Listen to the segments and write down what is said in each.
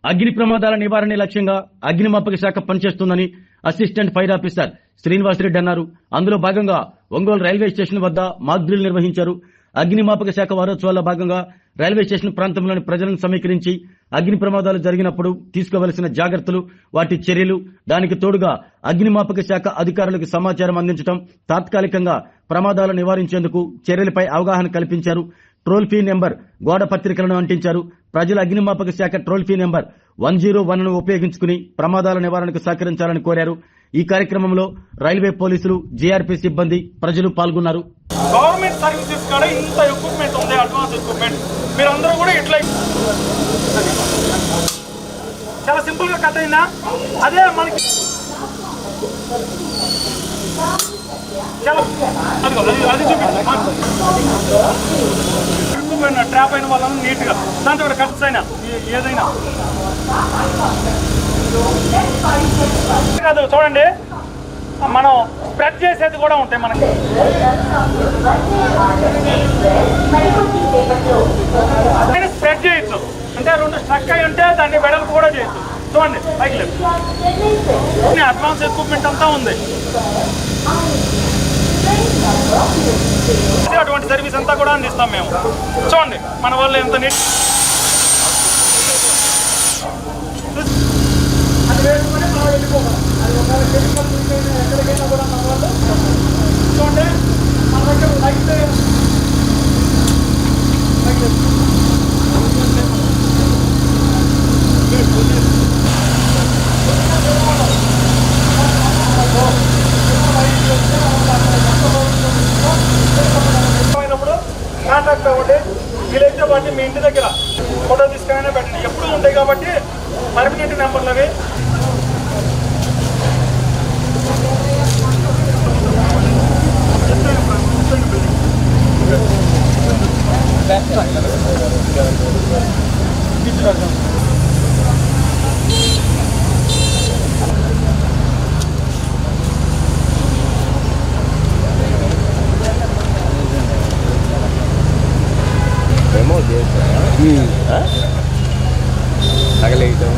అగ్ని ప్రమాదాల నివారణ లక్ష్యంగా అగ్నిమాపక శాఖ పనిచేస్తుందని అసిస్టెంట్ ఫైర్ ఆఫీసర్ శ్రీనివాసరెడ్డి అన్నారు. అందులో భాగంగా ఒంగోలు రైల్వే స్టేషన్ వద్ద మాక్ డ్రిల్ నిర్వహించారు. అగ్నిమాపక శాఖ వారోత్సవాల్లో భాగంగా రైల్వే స్టేషన్ ప్రాంతంలోని ప్రజలను సమీకరించి అగ్ని ప్రమాదాలు జరిగినప్పుడు తీసుకోవలసిన జాగ్రత్తలు, వాటి చర్యలు, దానికి తోడుగా అగ్నిమాపక శాఖ అధికారులకు సమాచారం అందించడం, తాత్కాలికంగా ప్రమాదాలు నివారించేందుకు చర్యలపై అవగాహన కల్పించారు. టోల్ ఫ్రీ నెంబర్ గోడ పత్రికలను అంటించారు. ప్రజలు అగ్నిమాపక శాఖ టోల్ ఫ్రీ నెంబర్ 101ను ఉపయోగించుకుని ప్రమాదాల నివారణకు సహకరించాలని కోరారు. ఈ కార్యక్రమంలో రైల్వే పోలీసులు, జేఆర్పీ సిబ్బంది, ప్రజలు పాల్గొన్నారు. గవర్నమెంట్ సర్వీసెస్ కూడా ఇంత ఎక్విప్మెంట్ ఉంది, అడ్వాన్స్ ఎక్విప్మెంట్. మీరందరూ కూడా ఇట్లా చాలా సింపుల్ గా కట్ అయిందా? అదే మనకి అది చూపించు. ట్రాప్ అయిన వాళ్ళని నీట్ గా దాంతో కూడా కట్స్ అయినా ఏదైనా కాదు. చూడండి, మనం స్ప్రెడ్ చేసేది కూడా ఉంటాయి మనకి. స్ప్రెడ్ చేయొచ్చు అంటే రెండు స్ట్రక్ అయి ఉంటే దాన్ని వెడల్పు కూడా చేయొచ్చు. చూడండి, పైకి లేదు. అడ్వాన్స్ ఎక్విప్మెంట్ అంతా ఉంది. అటువంటి సర్వీస్ అంతా కూడా అందిస్తాం మేము. చూడండి మన వాళ్ళు ఎంత నీట్ ఎక్కడికైనా కూడా మన వాళ్ళు చూడండి. మన దగ్గర లైట్ అయినప్పుడు కాంటాక్ట్ అవ్వండి. వీలైతే వాటిని మీ ఇంటి దగ్గర ఫోటో తీసుకునే పెట్టండి. ఎప్పుడు ఉంటాయి కాబట్టి పర్మనెంట్ నెంబర్లు అవి. తగలేయటం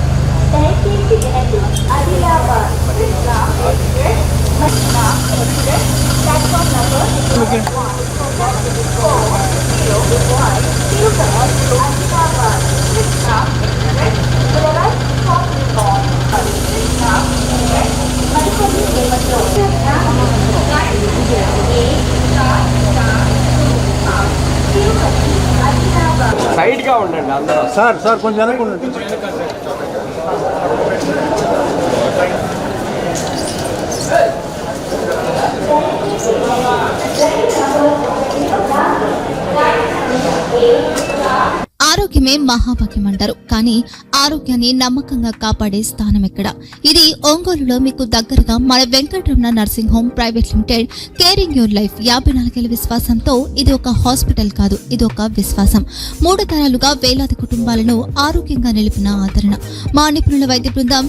సైడ్ గా ఉండండి అందరూ. సార్ కొంచెం వెనక్కి ఉండండి. ఆరోగ్యమే మహాభాగ్యం అంటారు, కానీ ఆరోగ్యాన్ని నమ్మకంగా కాపాడే స్థానం ఎక్కడ? ఇది ఒంగోలులో మీకు దగ్గరగా మన Venkataramana nursing home private limited. Caring your life 54 విశ్వాసంతో ఇది ఒక హాస్పిటల్ కాదు, ఇది ఒక విశ్వాసం. 3 తరాలుగా వేలాది కుటుంబాలను ఆరోగ్యంగా నిలిపిన ఆదరణ. మా నిపుణుల వైద్య బృందం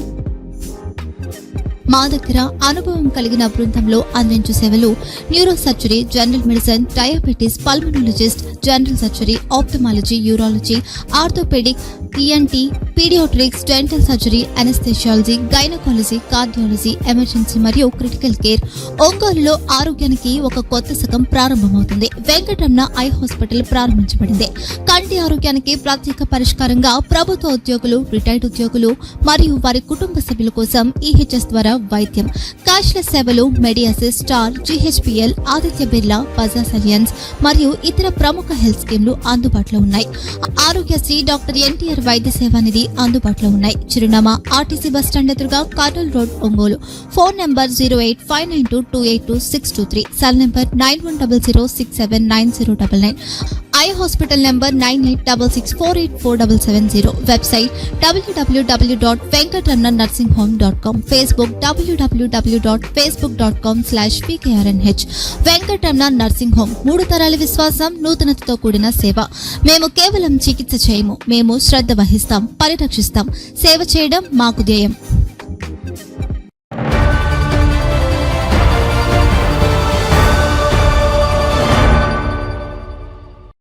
మా దగ్గర అనుభవం కలిగిన బృందంలో అందించే సేవలు: neuro surgery, general medicine, diabetes, pulmonologist, general surgery, ophthalmology, urology, orthopaedic, ENT, paediatrics, dental surgery, anaesthesiology, gynaecology, cardiology, emergency మరియు క్రిటికల్ కేర్. ఒంగోలులో ఆరోగ్యానికి ఒక కొత్త శకం ప్రారంభమవుతుంది. వెంకటరమణ ఐ హాస్పిటల్ ప్రారంభించబడింది. కంటి ఆరోగ్యానికి ప్రత్యేక పరిష్కారంగా ప్రభుత్వ ఉద్యోగులు, రిటైర్డ్ ఉద్యోగులు మరియు వారి కుటుంబ సభ్యుల కోసం ఈహెచ్ఎస్ ద్వారా వైద్యం. క్యాష్లెస్ సేవలు మెడియాసిస్, స్టార్, జీహెచ్పీఎల్, ఆదిత్య బిర్లా, బజాజ్ అలియన్స్ మరియు ఇతర ప్రముఖ హెల్త్ స్కీమ్లు అందుబాటులో ఉన్నాయి. ఆరోగ్యశ్రీ, డాక్టర్ ఎన్టీఆర్ వైద్య సేవా నిధి అందుబాటులో ఉన్నాయి. చిరునామా ఆర్టీసీ బస్టాండ్ ఎదురుగా, Kurnool road, Ongole. Phone number 08592282623. Cell number 9100679099. Eye hospital number 9866484770. Website www.venkatramananursinghome.com. Facebook www.facebook.com/vkrnh. Venkataramana nursing home, 3 తరాల విశ్వాసం, నూతనతతో కూడిన సేవ. మేము కేవలం చికిత్స చేయము, మేము శ్రద్ధ వహిస్తాం, పరిరక్షిస్తాం. సేవ చేయడం మాకు ధ్యేయం.